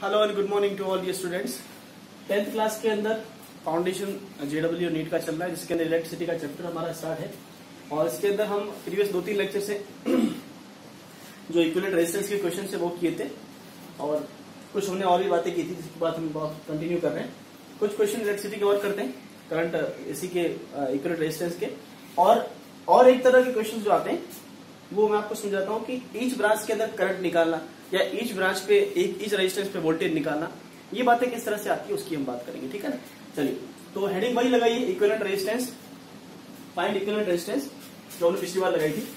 Hello and good morning to all the students. 10th class के अंदर foundation JW NEET का चल रहा है, जिसके अंदर इलेक्ट्रिसिटी का चैप्टर हमारा स्टार्ट है। और इसके अंदर हम प्रीवियस 2-3 लेक्चर से जो इक्विवेलेंट रेजिस्टेंस के क्वेश्चन है वो किए थे, और कुछ हमने और भी बातें की थी जिसकी बात हम कंटिन्यू कर रहे हैं। कुछ क्वेश्चन इलेक्ट्रिसिटी के और करते हैं, करंट इसी के इक्विवेलेंट रेजिस्टेंस के। और एक तरह के क्वेश्चन जो आते हैं वो मैं आपको समझाता हूँ कि ईच ब्रांच के अंदर करंट निकालना या ईच ब्रांच पे ईच रेजिस्टेंस पे वोल्टेज निकालना, ये बातें किस तरह से आती है उसकी हम बात करेंगे। ठीक है ना, चलिए तो हेडिंग वही लगाइए, equivalent resistance, find equivalent resistance, जो हमने पिछली बार लगाई थी।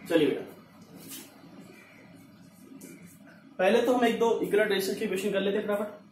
चलिए बेटा, पहले तो हम एक दो इक्विवेलेंट रेजिस्टेंस के क्वेश्चन कर लेते हैं फटाफट।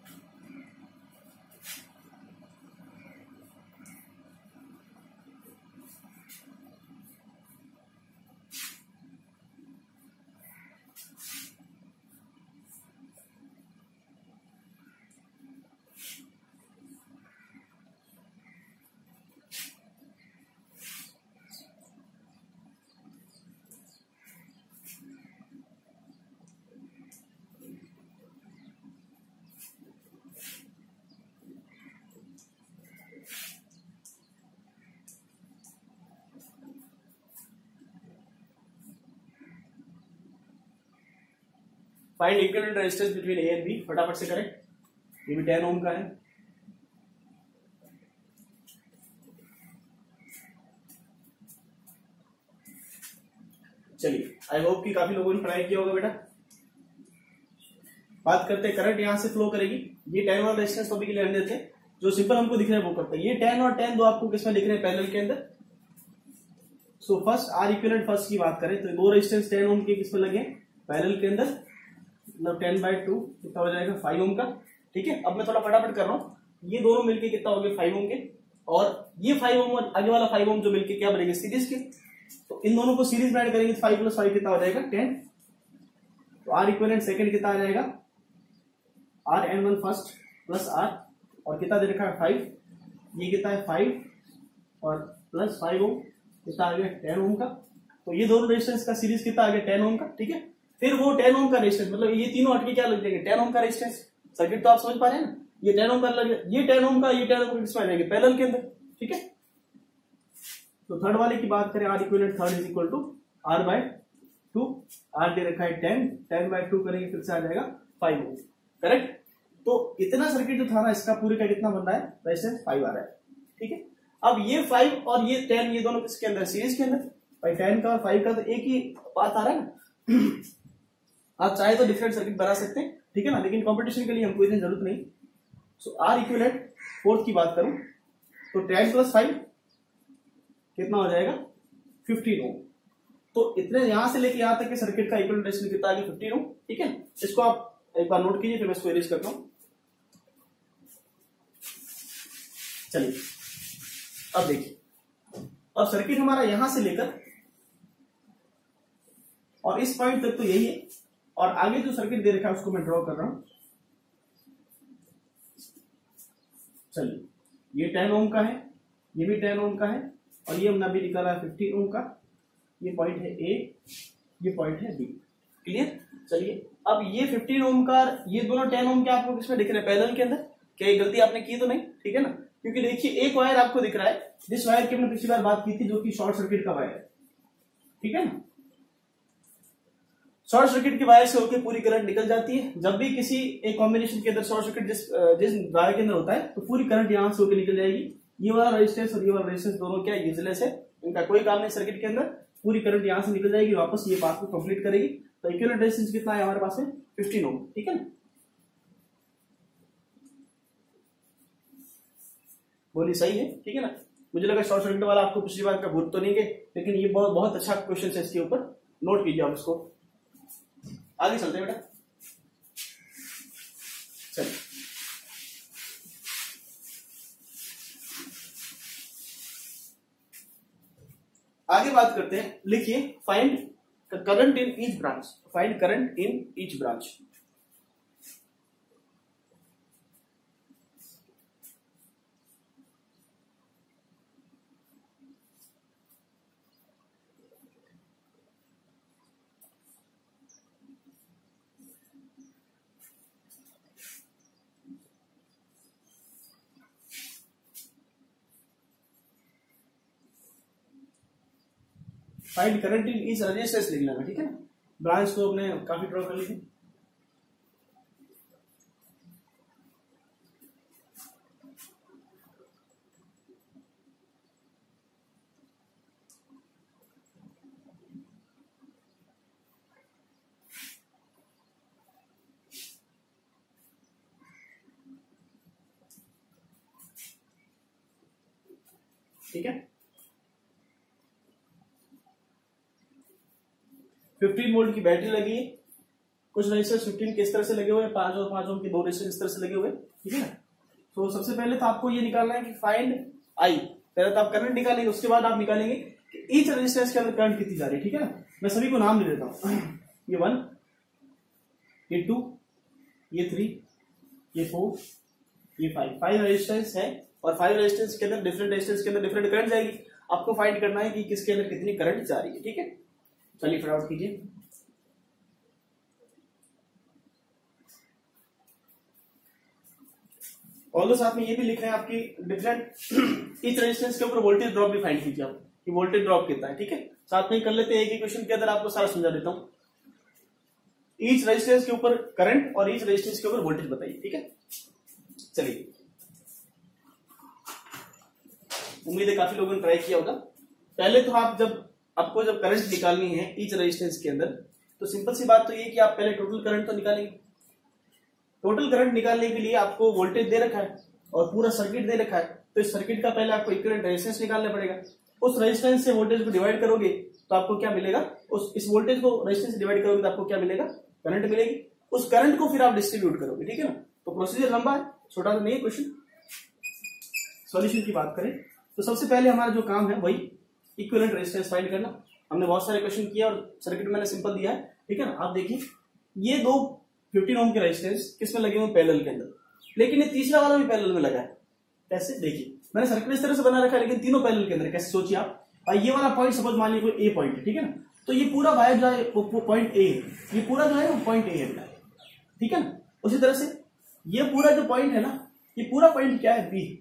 Find equivalent resistance between A and B, फटाफट से करें। ये भी 10 ओम का है। चलिए, आई होप कि काफी लोगों ने ट्राई किया होगा बेटा। बात करते हैं, करंट यहां से फ्लो करेगी। ये 10 वाला रेजिस्टेंस तो अभी के लिए रहने देते हैं, जो सिंपल हमको दिख रहा है वो करते हैं। ये 10 और 10 दो आपको किसमें दिख रहे हैं, पैरेलल के अंदर। So first R equivalent first की बात करें तो दो रेजिस्टेंस 10 ओम के किसमें लगे, पैरेलल के अंदर। मतलब 10/2 कितना हो जाएगा, 5 ओम का। ठीक है, अब मैं थोड़ा फटाफट कर रहा हूँ। ये दोनों मिलके कितना हो गया, 5 ओम के। और ये 5 ओम और आगे वाला 5 ओम जो मिलके क्या बनेंगे, सीरीज के। तो इन दोनों को सीरीज में ऐड करेंगे तो 5 + 5 कितना हो जाएगा, 10। तो आर इक्विवेलेंट सेकंड कितना आ जाएगा, are N1 first plus are, और कितना दे रखा है 5। ये कितना है 5 और प्लस 5 ओम, कितना आ गया 10 ओम का। तो ये दोनों रेजिस्टेंस का सीरीज कितना आ गया, 10 ओम का। ठीक है, फिर वो 10 ओम का रेजिस्टेंस, मतलब ये तीनों हटके क्या लग जाएंगे, 10 ओम का रेजिस्टेंस। सर्किट तो आप समझ पा रहे हैं ना, ये 10 ओम का लग, ये 10 ओम का, ये 10 ओम का किसमें आ जाएंगे, पैरेलल के अंदर। ठीक है, तो थर्ड वाले की बात करें, R equivalent third is equal to R/2। R दे रखा है 10/2 करेंगे फिर से आ जाएगा 5 ओम। करेक्ट। तो इतना सर्किट जो था ना, इसका पूरे का कितना बन रहा है, रेजिस्टेंस 5 आ रहा है। ठीक है, अब ये 5 और ये 10, ये दोनों किसके अंदर, सीरीज के अंदर। भाई 10 का और 5 का तो एक ही बात आ रहा है ना। आप चाहे तो डिफरेंट सर्किट बना सकते हैं, ठीक है ना, लेकिन कंपटीशन के लिए हमको इतनी जरूरत नहीं। सो आर इक्विवेलेंट फोर्थ की बात करूं तो 10 + 5 कितना हो जाएगा, 15 ओम। तो इतने यहां से लेके यहां तक के सर्किट का इक्विवेलेंट रेजिस्टेंस कितना आ गया, 15 ओम। ठीक है, इसको आप एक बार नोट कीजिए, फिर मैं इसको इरेज करता हूं। चलिए, अब देखिए, अब सर्किट हमारा यहां से लेकर और इस पॉइंट तक तो यही है, और आगे जो सर्किट दे रखा है उसको मैं ड्रॉ कर रहा हूं। चलिए, ये 10 ओम का है, ये भी 10 ओम का है, और ये हमने अभी निकाला है 15 ओम का। ये पॉइंट है ए, ये पॉइंट है बी। क्लियर। चलिए, अब ये 15 ओम का, ये दोनों 10 ओम के आपको किसमें दिख रहे हैं, पैरेलल के अंदर। क्या ये गलती आपने की तो नहीं, ठीक है ना, क्योंकि देखिए एक वायर आपको दिख रहा है, जिस वायर की हमने पिछली बार बात की थी, जो कि शॉर्ट सर्किट का वायर है। ठीक है ना, शॉर्ट सर्किट की वायर से होकर पूरी करंट निकल जाती है। जब भी किसी एक कॉम्बिनेशन के अंदर शॉर्ट सर्किट जिस वायर के अंदर होता है, तो पूरी करंट यहां से होकर निकल जाएगी। ये वाला रेजिस्टेंस और ये वाला रेजिस्टेंस दोनों क्या यूजलेस है, इनका कोई काम नहीं सर्किट के अंदर। पूरी करंट यहां से निकल जाएगी, वापस ये पाथ को कंप्लीट करेगी। तो इक्विवेलेंट रेजिस्टेंस कितना है हमारे पास में, 15 ओम। ठीक है ना, बोली सही है। ठीक है ना, मुझे लगा शॉर्ट सर्किट वाला आपको पिछली बार का भूत तो नहीं गए, लेकिन ये बहुत बहुत अच्छा क्वेश्चन है, इसके ऊपर नोट कीजिए आप इसको। आगे चलते हैं बेटा। चलिए, आगे बात करते हैं। लिखिए, find current in each branch, find current in each branch. Find current in each resistance लिखना है, ठीक है ना। ब्रांच तो हमने काफी ड्रॉ कर ली थी। ठीक है, 15 वोल्ट की बैटरी लगी है, कुछ रेजिस्टेंस 15 किस तरह से लगे हुए हैं, 5 और 5 ओम के 2 रेजिस्टेंस इस तरह से लगे हुए हैं, ठीक है ना। तो सबसे पहले तो आपको ये निकालना है कि फाइंड आई, पहले तो आप करंट निकालेंगे, उसके बाद आप निकालेंगे कि ईच रेजिस्टेंस के अंदर करंट कितनी जा रही है, ठीक है ना। मैं सभी को नाम दे देता हूं, ये 1, ये 2, ये 3, ये 4, ये 5 रेजिस्टेंस है, और 5 रेजिस्टेंस के अंदर डिफरेंट रेजिस्टेंस के अंदर डिफरेंट करंट जाएगी। आपको फाइंड करना है कि किसके अंदर कितनी करंट जा रही है, ठीक है। चलिए फटाफट कीजिए। और तो साथ में ये भी लिख रहे हैं आपकी डिफरेंट ईच रेजिस्टेंस के ऊपर वोल्टेज ड्रॉप भी फाइंड कीजिए आप, कि वोल्टेज ड्रॉप कितना है, ठीक है। साथ में कर लेते हैं, एक ही क्वेश्चन के अंदर आपको सारा समझा देता हूं। ईच रेजिस्टेंस के ऊपर करंट और ईच रेजिस्टेंस के ऊपर वोल्टेज बताइए, ठीक है। चलिए, उम्मीद है काफी लोगों ने ट्राई किया होगा। पहले तो आप आपको जब करंट निकालनी है ईच रेजिस्टेंस के अंदर, तो सिंपल सी बात तो ये कि आप पहले टोटल करंट तो निकालेंगे। टोटल करंट निकालने के लिए आपको वोल्टेज दे रखा है और पूरा सर्किट दे रखा है, तो इस सर्किट का पहले आपको इक्विवेलेंट रेजिस्टेंस निकालना पड़ेगा। उस रेजिस्टेंस से वोल्टेज को डिवाइड करोगे तो आपको क्या मिलेगा, इस वोल्टेज को रेजिस्टेंस से डिवाइड करोगे तो आपको क्या मिलेगा, करंट मिलेगी। उस करंट को फिर आप डिस्ट्रीब्यूट करोगे, ठीक है ना। तो प्रोसीजर लंबा है, छोटा तो नहीं है क्वेश्चन। सॉल्यूशन की बात करें तो सबसे पहले हमारा जो काम है वही इक्विवेलेंट रेजिस्टेंस फाइंड करना। हमने बहुत सारे क्वेश्चन किया और सर्किट मैंने सिंपल दिया है, ठीक है ना। आप देखिए, ये दो 15 ओम के रेजिस्टेंस किसमें लगे हुए पैरेलल के अंदर, लेकिन ये तीसरा वाला भी पैरेलल में लगा है। कैसे, देखिए मैंने सर्किट इस तरह से बना रखा है, लेकिन तीनों पैरेलल के अंदर। कैसे, सोचिए आप। ये वाला पॉइंट सपोज मान लीजिए कोई ए पॉइंट है, ठीक है ना। तो ये पूरा वायर जो है वो पॉइंट ए है, ये पूरा जो है वो पॉइंट ए है, ठीक है ना। उसी तरह से ये पूरा जो पॉइंट है ना, ये पूरा पॉइंट क्या है, बी।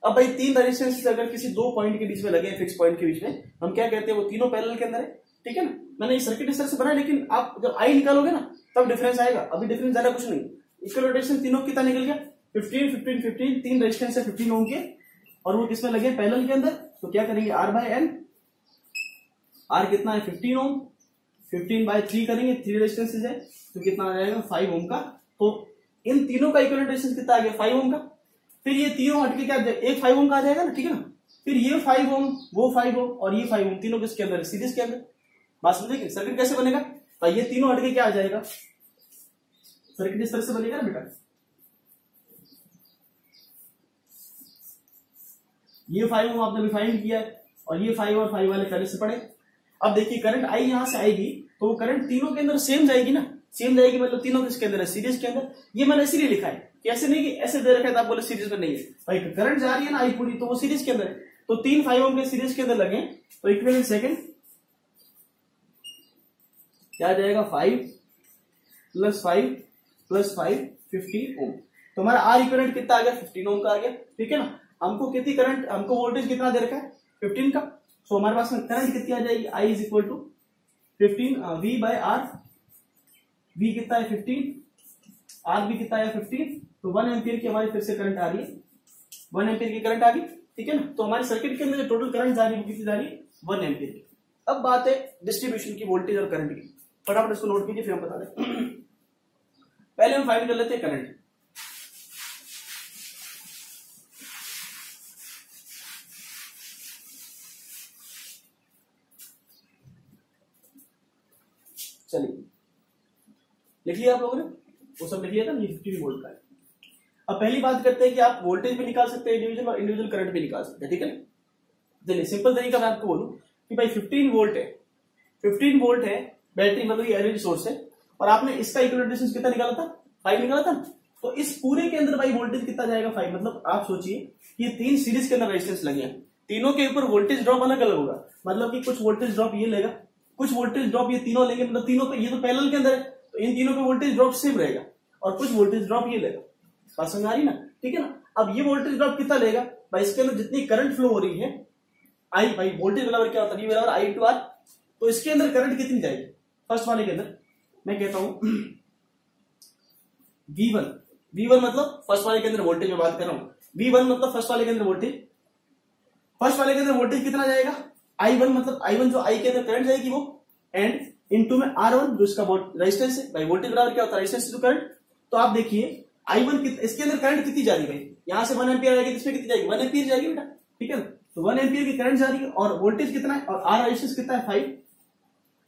अब भाई तीन रेजिस्टेंस अगर किसी दो पॉइंट के बीच में लगे हैं, फिक्स पॉइंट के बीच में, हम क्या कहते हैं, वो तीनों पैरेलल के अंदर है, ठीक है ना। मैंने ये सर्किट इस तरह से बनाया, लेकिन आप जब आई निकालोगे ना तब डिफरेंस आएगा। अभी डिफरेंस ज्यादा कुछ नहीं। इक्वल रेजिस्टेंस तीनों कितना निकल गया, 15 15 15, तीन रेजिस्टेंस है 15 ओम के, और वो किसमें लगे, पैरेलल के अंदर। तो क्या करेंगे, आर बाय एन, आर कितना है 15 ओम, 15 बाय 3 करेंगे, 3 रेजिस्टेंसेज है तो कितना आ जाएगा 5 ओम का। तो इन तीनों का इक्वल रेजिस्टेंस कितना आ गया, 5 ओम का। फिर ये तीनों हटके क्या, एक 5 ओम का आ जाएगा ना, ठीक है ना। फिर ये 5 ओम, वो 5 ओम और ये 5 ओम, तीनों किसके अंदर है, सीरीज के अंदर। बात समझे, सर्किट कैसे बनेगा, तो ये तीनों हटके क्या आ जाएगा, सर्किट इस तरह से बनेगा ना बेटा। ये 5 ओम आपने डिफाइन किया है, और ये 5 और 5 वाले पहले से पड़े। अब देखिए करंट आई यहां से आएगी, तो वो करंट तीनों के अंदर सेम जाएगी ना, सेम जाएगी, मतलब तीनों किसके अंदर है, सीरीज के अंदर। ये मैंने इसीलिए लिखा है, ऐसे नहीं कि ऐसे दे रखा है तो आप बोले सीरीज में नहीं है। भाई करंट जा रही है ना आई पूरी, तो वो सीरीज के अंदर है। तो 3 5 ओम के सीरीज के अंदर लगे, तो इक्विवेलेंट सेकंड क्या आ जाएगा, 5 + 5 + 5 15 ओम। तो हमारा आर इक्विवेलेंट कितना आ गया, 15 ओम का आ गया, ठीक है ना। हमको कितनी करंट, हमको वोल्टेज कितना दे रखा है, 15 का। सो हमारे पास में करंट कितनी आ जाएगी, I is equal to 15 V by R. V कितना है 15, आर भी कितना है 15, तो 1 एम्पियर की हमारी फिर से करंट आ रही है, 1 एम्पियर की करंट आ गई, ठीक है ना। तो हमारे सर्किट के अंदर जो टोटल करंट जा रही है वो कितनी जा रही है, 1 एम्पियर की। अब बात है डिस्ट्रीब्यूशन की, वोल्टेज और करंट की। फटाफट इसको नोट कीजिए, फिर हम बता दें। पहले हम फाइंड कर लेते हैं करंट। चलिए लिख लिया आप लोगों ने, वो सब लिख लिया था, ये 15 वोल्ट का है। अब पहली बात करते हैं कि आप वोल्टेज भी निकाल सकते हैं इंडिविजुअल, और इंडिविजुअल करंट भी निकाल सकते हैं, ठीक है ना। चलिए सिंपल तरीका मैं आपको बोलूं कि भाई 15 वोल्ट है, 15 वोल्ट है बैटरी, मतलब ये एनर्जी सोर्स है, और आपने इसका इक्विवेलेंट रेजिस्टेंस कितना निकाला था, 5 निकाला था। तो इस पूरे के अंदर भाई वोल्टेज कितना जाएगा, 5। मतलब आप सोचिए ये 3 सीरीज के अंदर रेजिस्टेंस लगे हैं, तीनों के ऊपर वोल्टेज ड्रॉप अलग अलग होगा। मतलब कि कुछ वोल्टेज ड्रॉप ये लेगा, कुछ वोल्टेज ड्रॉप ये तीनों लेंगे, मतलब तीनों पे, ये तो पैरेलल के अंदर है तो इन तीनों पे वोल्टेज ड्रॉप सेम रहेगा, और कुछ वोल्टेज ड्रॉप ये लेगा। बात समझ आ रही ना, ठीक है ना। अब ये वोल्टेज ड्रॉप कितना लेगा भाई, इसके अंदर जितनी करंट फ्लो हो रही है, आई, भाई वोल्टेज बराबर क्या होता है, ये बराबर आई टू आर, तो इसके अंदर करंट कितनी जाएगी? फर्स्ट वाले के अंदर मैं कहता हूं V1 मतलब फर्स्ट वाले के अंदर वोल्टेज में बात कर रहा हूं। V1 मतलब फर्स्ट वाले के अंदर वोल्टेज, फर्स्ट वाले के अंदर वोल्टेज कितना जाएगा? I1 मतलब I1 जो I के अंदर करंट जाएगी वो, एंड इनटू में R1 जो इसका रेजिस्टेंस है। भाई वोल्टेज बराबर क्या होता है? Resistance to current. तो आप देखिए I1 इसके अंदर करंट कितनी जा रही है भाई? यहां से 1 एम्पियर आएगी, इसमें कितनी जाएगी? 1 एम्पियर जाएगी बेटा, ठीक है ना। तो 1 एम्पियर की करंट जा रही है और वोल्टेज कितना है, और R रेजिस्टेंस कितना है? 5,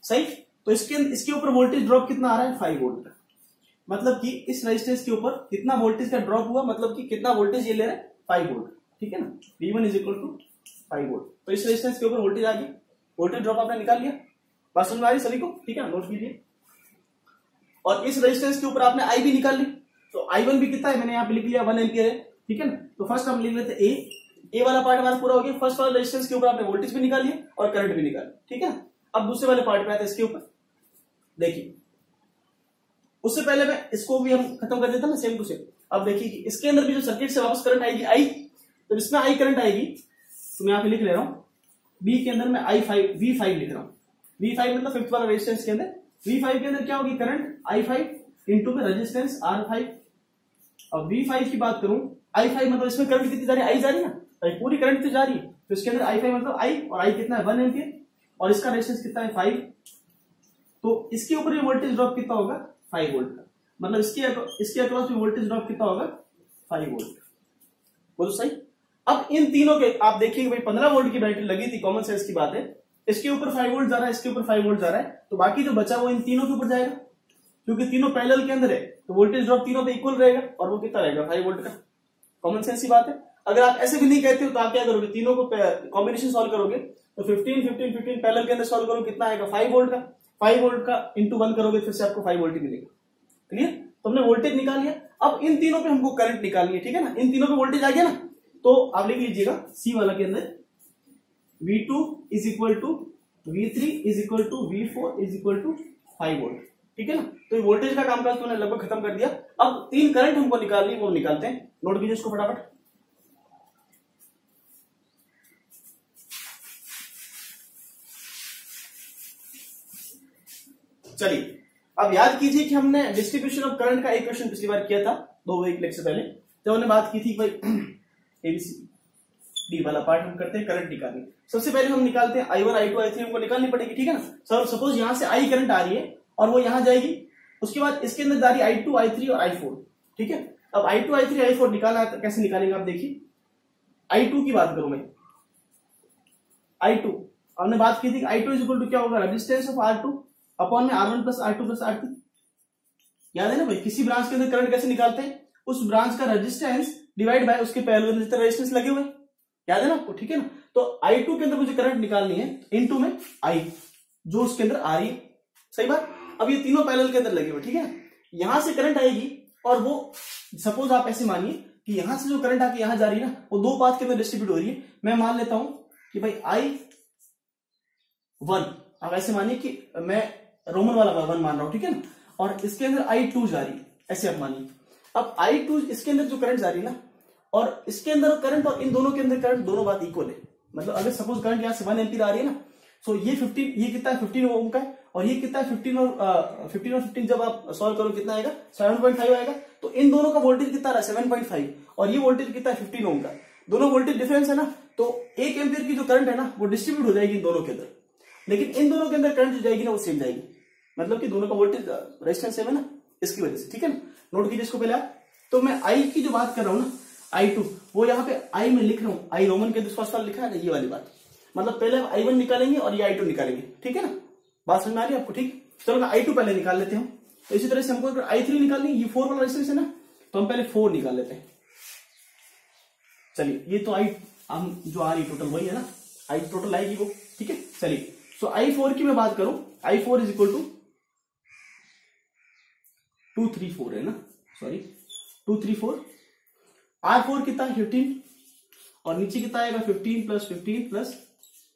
सही। तो इसके ऊपर वोल्टेज ड्रॉप कितना आ रहा है? 5 वोल्ट का। मतलब कि इस रेजिस्टेंस के ऊपर कितना वोल्टेज का ड्रॉप हुआ, मतलब कि कितना वोल्टेज ये ले रहा है? 5 वोल्ट, ठीक है ना। V1 is equal to 5 volt. तो इस रेजिस्टेंस के ऊपर वोल्टेज आ गई, वोल्टेज ड्रॉप आपने निकाल लिया। बात समझ में आ रही सभी को? ठीक है ना, नोट कीजिए। और इस रेजिस्टेंस के ऊपर आपने I भी निकाल ली, तो I1 भी कितना है? मैंने यहाँ पे लिख लिया 1 एम्पियर है, ठीक है ना। तो फर्स्ट हम लिख लेते ए वाला पार्ट हमारा पूरा हो गया। फर्स्ट वाला रेजिस्टेंस के ऊपर आपने वोल्टेज भी निकाल लिया और करंट भी निकाल, ठीक है ना। अब दूसरे वाले पार्ट पे आते हैं, इसके ऊपर देखिए। उससे पहले मैं इसको भी हम खत्म कर देता ना सेम टू सेम। अब देखिए कि इसके अंदर भी जो सर्किट से वापस करंट आएगी I, तो इसमें I करंट आएगी, तो मैं यहाँ पे लिख ले रहा हूँ B के अंदर मैं V5 लिख रहा हूँ। V5 मतलब फिफ्थ वाला रेजिस्टेंस के अंदर, V5 के अंदर क्या होगी? करंट I5 इंटू में रेजिस्टेंस R5। अब V5 की बात करूं, I5 मतलब इसमें करंट कितनी जा रही है? I जा रही है ना, पूरी करंट तो जा रही है। तो इसके अंदर I5 मतलब I, और I कितना है? 1 एम्पियर, और इसका रेजिस्टेंस कितना है? 5। तो इसके ऊपर ये वोल्टेज ड्रॉप कितना होगा? 5 वोल्ट का। मतलब इसके अक्रॉस भी वोल्टेज ड्रॉप कितना होगा? 5 वोल्ट। बोलो सही। अब इन तीनों के आप देखिए भाई 15 वोल्ट की बैटरी लगी थी, कॉमन सेंस की बात है। इसके ऊपर 5 वोल्ट जा रहा है, इसके ऊपर 5 वोल्ट जा रहा है, तो बाकी जो बचा वो इन तीनों के ऊपर जाएगा, क्योंकि तीनों पैरेलल के अंदर है, तो वोल्टेज ड्रॉप तीनों पे इक्वल रहेगा, और वो कितना रहेगा? 5 वोल्ट का। कॉमन सेंस की बात है। अगर आप ऐसे भी नहीं कहते हो तो आप क्या करोगे? तीनों को कॉम्बिनेशन सॉल्व करोगे, तो 15 पैरेलल के अंदर सॉल्व करो, कितना आएगा? 5 वोल्ट का। 5 वोल्ट का इंटू 1 करोगे, फिर से आपको 5 वोल्ट ही मिलेगा। क्लियर? तो हमने वोल्टेज निकाल लिया। अब इन तीनों पे हमको करंट निकालनी है, ठीक है ना। इन तीनों पे वोल्टेज आ गया ना, तो आप लिख लीजिएगा सी वाला के अंदर V2 is equal to V3 is equal to V4 is equal to 5 volt, ठीक है ना। तो ये वोल्टेज का कामकाज तो मैंने लगभग खत्म कर दिया। अब 3 करंट हमको निकालनी है, वो निकालते हैं। नोट कीजिए इसको फटाफट। चलिए अब याद कीजिए कि हमने डिस्ट्रीब्यूशन ऑफ करंट का एक क्वेश्चन पिछली बार किया था, 2 लेक्चर पहले, जब हमने बात की थी भाई ABCD वाला पार्ट हम करते हैं करंट निकालने। सबसे पहले हम निकालते हैं I1 I2 I3 हमको निकालनी पड़ेगी, ठीक है ना। सर सपोज यहां से I करंट आ रही है और वो यहां जाएगी, उसके बाद इसके अंदर जा रही है I2 I3 और I4, ठीक है। अब I2 I3 I4 निकालना है, कैसे निकालेंगे आप देखिए। I2 की बात करूं मैं, I2 हमने बात की थी I2 इज इक्वल टू क्या होगा? रेजिस्टेंस ऑफ R2 अपॉन में R1 plus R2 plus R3। याद है ना भाई, किसी ब्रांच के अंदर करंट कैसे निकालते हैं? उस ब्रांच का रेजिस्टेंस डिवाइड बाय उसके पैरेलल जितने रेजिस्टेंस लगे हुए, याद है ना आपको, ठीक है ना। तो I2 के अंदर मुझे करंट निकालनी है इनटू में I जो उसके अंदर आ रही है, सही बात। अब ये तीनों पैरेलल के अंदर लगे हुए, ठीक है ना। यहां से करंट आएगी और वो सपोज आप ऐसे मानिए कि यहां से जो करंट आके यहां जा रही है ना, वो 2 पाथ के अंदर डिस्ट्रीब्यूट हो रही है। मैं मान लेता हूं कि भाई I1, अब ऐसे मानिए कि मैं रोमन वाला 1 मान रहा हूं, ठीक है ना। और इसके अंदर I2 जा रही है, ऐसे आप मानिए। अब I2 इसके अंदर जो करंट जा रही है ना, और इसके अंदर करंट और इन दोनों के अंदर करंट, दोनों बात इक्वल है। मतलब अगर सपोज करंट यहां से 1 एम्पीयर आ रही है ना, सो ये 15, ये कितना है? 15 ओम का है, और ये कितना है? 15 और 15 जब आप सॉल्व करो कितना आएगा? 7.5 आएगा। तो इन दोनों का वोल्टेज कितना रहा? 7.5, और ये वोल्टेज कितना है? 15 ओम का। दोनों वोल्टेज डिफरेंस है ना, तो 1 एम्पीयर की जो करंट है ना, वो डिस्ट्रीब्यूट हो जाएगी इन दोनों के अंदर, लेकिन इन दोनों के अंदर करंट जो जाएगी ना, वो सेम जाएगी। मतलब कि दोनों का वोल्टेज रेजिस्टेंस सेम है ना, इसकी वजह से, ठीक है ना। नोट कीजिए इसको पहले आप। तो मैं I की जो बात कर रहा हूं ना, I2, वो यहाँ पे I में लिख रहा हूं, I रोमन के फर्स्ट वाला लिखा है ना, ये वाली बात। मतलब पहले हम I1 निकालेंगे और ये I2 निकालेंगे, ठीक है ना। बात समझ में आ रही है आपको? ठीक। चलो मैं I2 पहले निकाल लेते हैं। तो इसी तरह से हमको अगर I3 निकालनी, ये 4 वाला रेजिस्टेंस है ना, तो हम पहले 4 निकाल लेते हैं। चलिए, ये तो हम जो आ रही टोटल वही है ना, I टोटल आएगी वो, ठीक है। चलिए, सो I4 की मैं बात करूं, I4 इज इक्वल टू 234 है ना, सॉरी 234। R4 कितना है? 15, और नीचे कितना आएगा? 15 प्लस 15 प्लस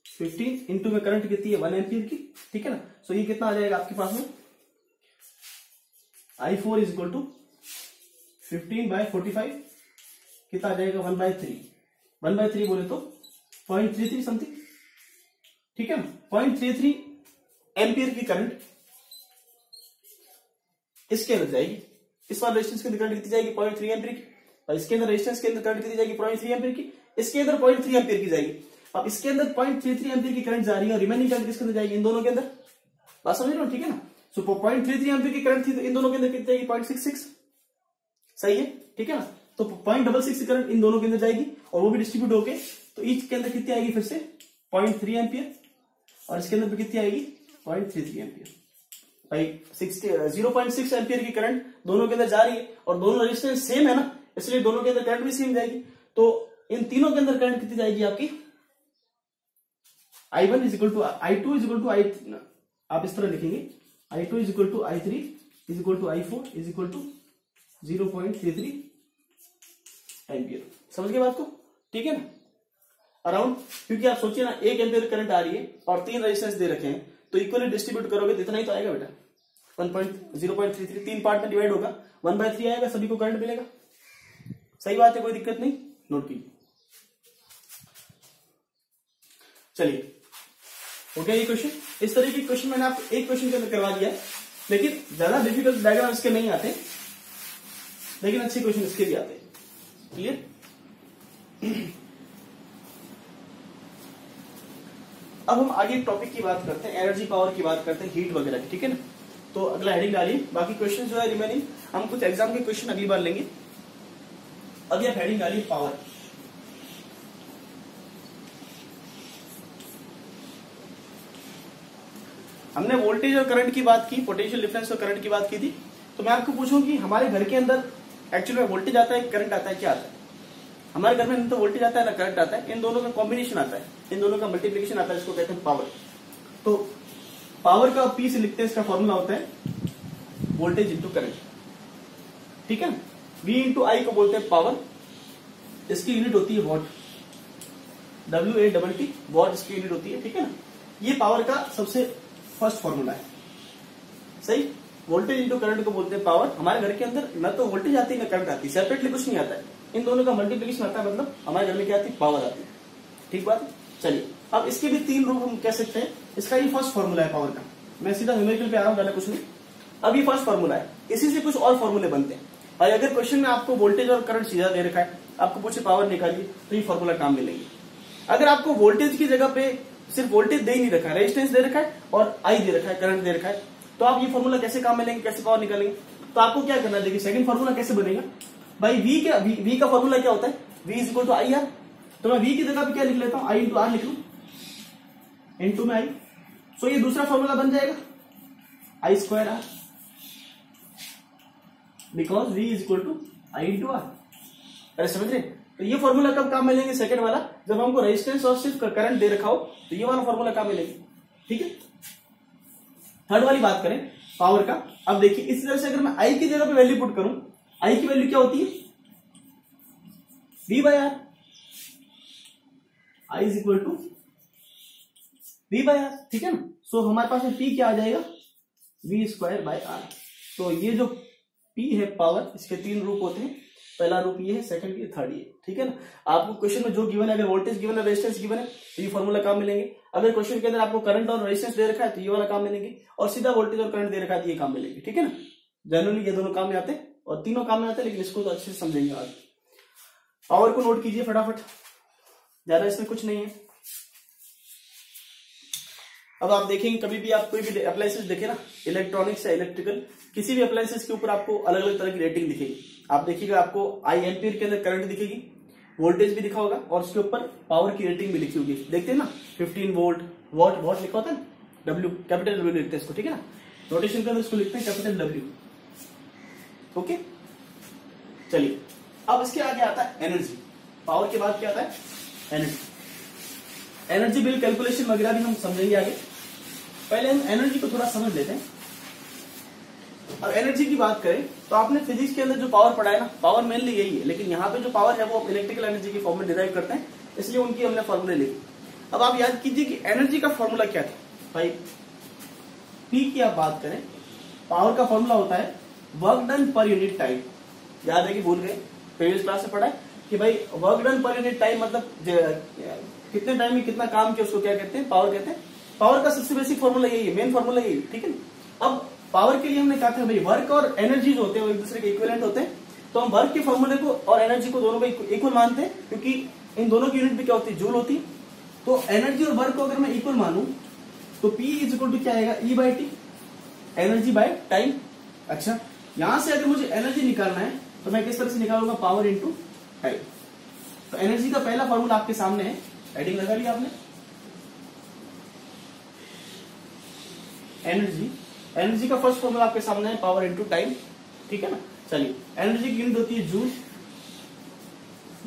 15 इंटू में करंट कितनी है? 1 एम्पीयर की, ठीक है ना। सो ये कितना आ जाएगा आपके पास में? I4 इज इक्वल टू 15/45 कितना आ जाएगा? 1/3। 1/3 बोले तो 0.33 समथिंग, ठीक है ना। 0.33 एम्पियर की करंट इसके अंदर जाएगी, इस वाले रेजिस्टेंस के अंदर करंट कितनी जाएगी 0.3 एम्पियर की, और इसके अंदर रेजिस्टेंस के अंदर करंट कितनी जाएगी 0.3 एम्पियर की, इसके अंदर 0.3 एम्पियर की जाएगी। अब इसके अंदर 0.33 एम्पियर की करंट जा रही है और रिमेनिंग करंट किसके अंदर जाएगी, इन दोनों के अंदर। बात समझ रहे हो, ठीक है ना। सो 0.33 एम्पियर की करंट थी तो इन दोनों के अंदर कितनी जाएगी 0.66, सही है, ठीक है ना। तो 0.66 की करंट इन दोनों के अंदर जाएगी और वो भी डिस्ट्रीब्यूट होके, तो ईच के अंदर कितनी आएगी फिर से 0.3 एम्पियर और इसके अंदर भी कितनी आएगी 0.33 एम्पियर। भाई 0.6 एम्पियर की करंट दोनों के अंदर जा रही है और दोनों रेजिस्टेंस सेम है ना, इसलिए दोनों के अंदर करंट भी सेम जाएगी। तो इन तीनों के अंदर करंट कितनी जाएगी आपकी I1 is equal to I2 is equal to I, आप इस तरह लिखेंगे I2 is equal to I3 is equal to I4 is equal to 0.33 ampere. समझ गए बात को, ठीक है ना। अराउंड, क्योंकि आप सोचिए ना 1 एम्पियर करंट आ रही है और 3 रेजिस्टेंस दे रखे हैं, तो इक्वली डिस्ट्रीब्यूट करोगे तो इतना ही तो आएगा बेटा, 0.33 3 पार्ट में डिवाइड होगा, 1/3 आएगा, सभी को करंट मिलेगा। सही बात है, कोई दिक्कत नहीं, नोट कीजिए। चलिए हो गया ये क्वेश्चन। इस तरह के क्वेश्चन मैंने आपको एक क्वेश्चन के अंदर करवा दिया है, लेकिन ज्यादा डिफिकल्ट डायग्राम इसके नहीं आते, लेकिन अच्छे क्वेश्चन इसके भी आते हैं। क्लियर। अब हम आगे टॉपिक की बात करते हैं, एनर्जी पावर की बात करते हैं, हीट वगैरह की, ठीक है ना। तो अगला हेडिंग डालिए, बाकी क्वेश्चन जो है रिमेनिंग हम कुछ एग्जाम के क्वेश्चन अगली बार लेंगे। अभी आप हेडिंग डालिए पावर। हमने वोल्टेज और करंट की बात की, पोटेंशियल डिफरेंस और करंट की बात की थी। तो मैं आपको पूछूं कि हमारे घर के अंदर एक्चुअली में वोल्टेज आता है, करंट आता है, क्या आता है? हमारे घर में न तो वोल्टेज आता है ना करंट आता है, इन दोनों का कॉम्बिनेशन आता है, इन दोनों का मल्टीप्लिकेशन आता है, इसको कहते हैं पावर। तो पावर का पी से लिखते हैं, इसका फॉर्मूला होता है वोल्टेज इंटू करंट, ठीक है ना। V इंटू आई को बोलते हैं पावर, इसकी यूनिट होती है वॉट, WATT वॉट इसकी यूनिट होती है, ठीक है ना। ये पावर का सबसे फर्स्ट फॉर्मूला है, सही। वोल्टेज इंटू करंट को बोलते हैं पावर। हमारे घर के अंदर न तो वोल्टेज आती है न करंट आती है, सेपरेटली कुछ नहीं आता है, इन दोनों का मल्टीप्लिकेशन आता है, मतलब हमारे घर में क्या आती है, पावर आती है, ठीक बात है। चलिए अब इसके भी 3 रूप हम कह सकते हैं। इसका ये फर्स्ट फॉर्मूला है पावर का, मैं सीधा न्यूमेरिकल पे आ रहा हूं, ज्यादा कुछ नहीं। अब ये फर्स्ट फॉर्मूला है, इसी से कुछ और फॉर्मूले बनते हैं। और अगर क्वेश्चन में आपको वोल्टेज और करंट सीधा दे रखा है, आपको पूछे पावर निकालिए, तो ये फॉर्मूला काम मिलेंगे। अगर आपको वोल्टेज की जगह पे सिर्फ वोल्टेज दे ही नहीं रखा है, रेजिस्टेंस दे रखा है और आई दे रखा है, करंट दे रखा है, तो आप ये फॉर्मूला कैसे काम मिलेंगे, कैसे पावर निकालेंगे? तो आपको क्या करना है, देखिए सेकंड फॉर्मूला कैसे बनेगा भाई। V का फॉर्मूला क्या होता है, V is equal to I R. तो मैं V की जगह पे क्या लिख लेता हूं, I इंटू आर लिख लू, इंटू में आई। सो ये दूसरा फॉर्मूला बन जाएगा I square R, because V is equal to I into R. अरे समझ रहे? तो ये फॉर्मूला कब काम मिलेंगे, सेकंड वाला, जब हमको रेजिस्टेंस और सिर्फ करंट दे रखा हो, तो ये वाला फॉर्मूला काम मिलेंगे, ठीक है। थर्ड वाली बात करें पावर का। अब देखिए इस तरह से अगर मैं आई की जगह पे वैल्यू पुट करूं, आई की वैल्यू क्या होती है, V by R, I is equal to V by R, ठीक है ना। सो हमारे पास में P क्या आ जाएगा, V स्क्वायर बाय आर। तो ये जो P है पावर, इसके 3 रूप होते हैं, पहला रूप ये है, सेकंड ये, थर्ड ये, ठीक है ना। आपको क्वेश्चन में जो गिवन है, अगर वोल्टेज गिवन है, रेजिस्टेंस गिवन है, तो ये फॉर्मूला काम मिलेंगे। अगर क्वेश्चन के अंदर आपको करंट और रेजिस्टेंस दे रखा है, तो ये वाला काम मिलेंगे, और सीधा वोल्टेज और करंट दे रखा है, तो ये काम मिलेंगे, ठीक है ना। जनरली ये दोनों काम में आते हैं और तीनों काम में आते हैं, लेकिन इसको तो अच्छे से समझेंगे आज। पावर को नोट कीजिए फटाफट, ज्यादा इसमें कुछ नहीं है। अब आप देखेंगे कभी भी आप कोई भी अप्लायंसेस देखे ना, इलेक्ट्रॉनिक्स या इलेक्ट्रिकल, किसी भी अप्लायंसेस के ऊपर आपको अलग अलग तरह की रेटिंग दिखेगी। आप देखिएगा आपको आई एम्पियर के अंदर करंट दिखेगी, वोल्टेज भी दिखा होगा, और उसके ऊपर पावर की रेटिंग भी लिखी होगी। देखते हैं ना 15 वोल्ट, वॉट लिखा होता है ना, W कैपिटल W लिखते हैं इसको, ठीक है ना। नोटेशन के अंदर इसको लिखते हैं कैपिटल W, ओके। चलिए अब इसके आगे आता है एनर्जी। पावर के बाद क्या आता है, एनर्जी। एनर्जी बिल कैलकुलेशन वगैरह भी हम समझेंगे आगे। पहले हम एनर्जी को थोड़ा समझ लेते हैं। अब एनर्जी की बात करें तो आपने फिजिक्स के अंदर जो पावर पढ़ा है ना, पावर मेनली यही है, लेकिन यहाँ पे जो पावर है वो इलेक्ट्रिकल एनर्जी की फॉर्म में डिराइव करते हैं, इसलिए उनकी हमने फॉर्मूले लिखी। अब आप याद कीजिए कि एनर्जी का फॉर्मूला क्या था भाई। पी की आप बात करें, पावर का फॉर्मूला होता है work done per unit time. याद है कि भूल गए, प्रीवियस क्लास में पढ़ा है कि भाई work done per unit time मतलब कितने टाइम में कितना काम किया, उसको क्या कहते हैं, पावर कहते हैं। पावर का सबसे बेसिक फॉर्मूला यही है, मेन फॉर्मूला यही है, ठीक है ना। अब पावर के लिए हमने कहा था भाई वर्क और एनर्जी जो होते हैं वो एक दूसरे के इक्विवेलेंट होते हैं, तो हम वर्क के फॉर्मूले को और एनर्जी को दोनों को इक्वल मानते हैं, क्योंकि इन दोनों की यूनिट भी क्या होती है, जूल होती है। तो एनर्जी और वर्क को अगर मैं इक्वल मानूं तो P इज इक्वल टू क्या आएगा, E by T, energy by time. अच्छा, यहां से अगर मुझे एनर्जी निकालना है तो मैं किस तरह से निकालूंगा, पावर इंटू टाइम। तो एनर्जी का पहला फॉर्मूला आपके सामने है, हेडिंग लगा लिया आपने, एनर्जी का फर्स्ट फॉर्मूला आपके सामने है, पावर इंटू टाइम, ठीक है ना। चलिए, एनर्जी की यूनिट होती है जूल,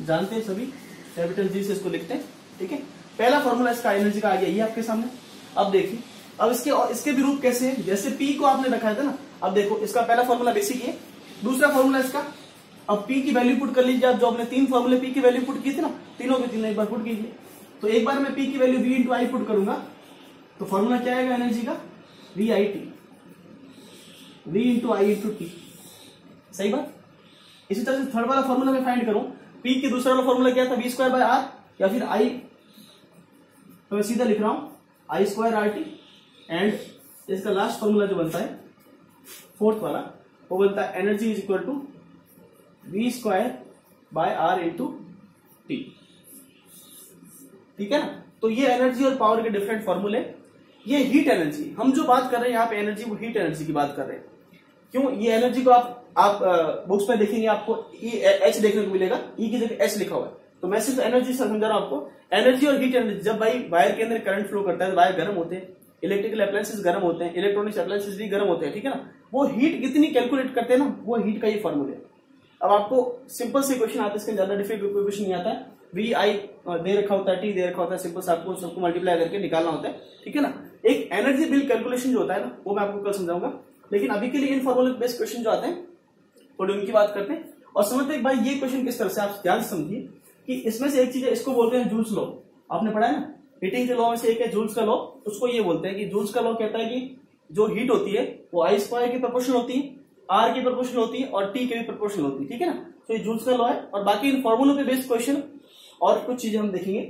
जानते हैं सभी, कैपिटल जी से इसको लिखते हैं, ठीक है। पहला फॉर्मूला इसका एनर्जी का आ गया, ये आपके सामने। अब देखिए, अब इसके भी रूप कैसे है, जैसे पी को आपने रखा था ना, अब देखो इसका पहला फॉर्मूला बेसिक है, दूसरा फॉर्मूला इसका, अब पी की वैल्यू पुट कर लीजिए आप, जो आपने 3 फॉर्मूले पी की वैल्यू पुट की थी ना, तीनों के तीनों एक बार पुट कीजिए। तो एक बार मैं पी की value V into I put करूंगा तो फॉर्मूला क्या आएगा एनर्जी का, V I T, V into I into T, सही बात। इसी तरह से थर्ड वाला फॉर्मूला मैं फाइंड करूं, पी की दूसरा वाला फॉर्मूला क्या था, वी स्क्वायर बाय आर, या फिर आई, तो मैं सीधा लिख रहा हूं I square R T, and इसका लास्ट फॉर्मूला जो बनता है फोर्थ वाला, वो बनता है energy is equal to V square by R into T, ठीक है ना। तो ये एनर्जी और पावर के डिफरेंट फॉर्मूले। ये हीट एनर्जी हम जो बात कर रहे हैं यहाँ पे एनर्जी, वो हीट एनर्जी की बात कर रहे हैं। क्यों, ये एनर्जी को आप बुक्स में देखेंगे आपको एच देखने को मिलेगा, ई की जगह एच लिखा हुआ है, तो मैं सिर्फ एनर्जी समझा रहा हूं आपको। एनर्जी और हीट एनर्जी, जब भाई वायर के अंदर करंट फ्लो करता है तो वायर गर्म होते हैं, इलेक्ट्रिकल अप्लायंसेस गर्म होते हैं, इलेक्ट्रॉनिक्स अप्लायंसेस भी गर्म होते हैं, ठीक है ना। वो हीट कितनी कैलकुलेट करते हैं ना, वो हीट का ही फॉर्मूला है। अब आपको सिंपल से क्वेश्चन आता है, इसके ज्यादा डिफिकल्ट क्वेश्चन नहीं आता है। वी आई दे रखा होता है, टी दे रखा होता है, सिंपल से आपको सबको मल्टीप्लाई करके निकालना होता है, ठीक है ना। एक एनर्जी बिल कैलकुलेशन जो होता है ना, वो मैं आपको कल समझाऊंगा, लेकिन अभी के लिए इन फॉर्मूले बेस्ड क्वेश्चन जो आते हैं थोड़ी उनकी बात करते हैं और समझते हैं भाई ये क्वेश्चन किस तरह से। आप ध्यान से समझिए कि इसमें से एक चीज है, इसको बोलते हैं जूल्स लॉ, आपने पढ़ा है ना, हीटिंग के लॉ में से एक है जूल्स का लॉ। उसको ये बोलते हैं कि जूल्स का लॉ कहता है कि जो हीट होती है वो आई स्क्वायर की प्रोपोर्शनल होती है, आर की प्रोपोर्शनल होती है और टी की भी प्रोपोर्शनल होती है, ठीक है ना। तो ये जूल्स का लॉ है। और बाकी इन फॉर्मूलों पे बेस्ड क्वेश्चन और कुछ चीजें हम देखेंगे,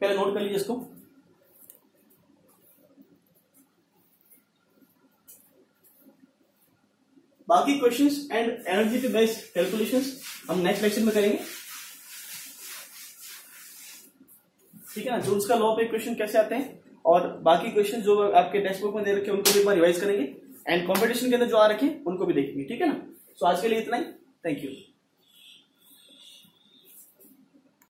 पहले नोट कर लीजिए इसको। बाकी क्वेश्चंस एंड एनर्जी पे बेस्ड कैलकुलेशंस हम नेक्स्ट लेक्चर में करेंगे, ठीक है ना। जूल्स का लॉ पे क्वेश्चन कैसे आते हैं और बाकी क्वेश्चन जो आपके टेक्स्ट बुक में दे रखे हैं उनको भी एक बार रिवाइज करेंगे, एंड कंपटीशन के अंदर जो आ रखे हैं उनको भी देखेंगे, ठीक है ना। सो आज के लिए इतना ही, थैंक यू।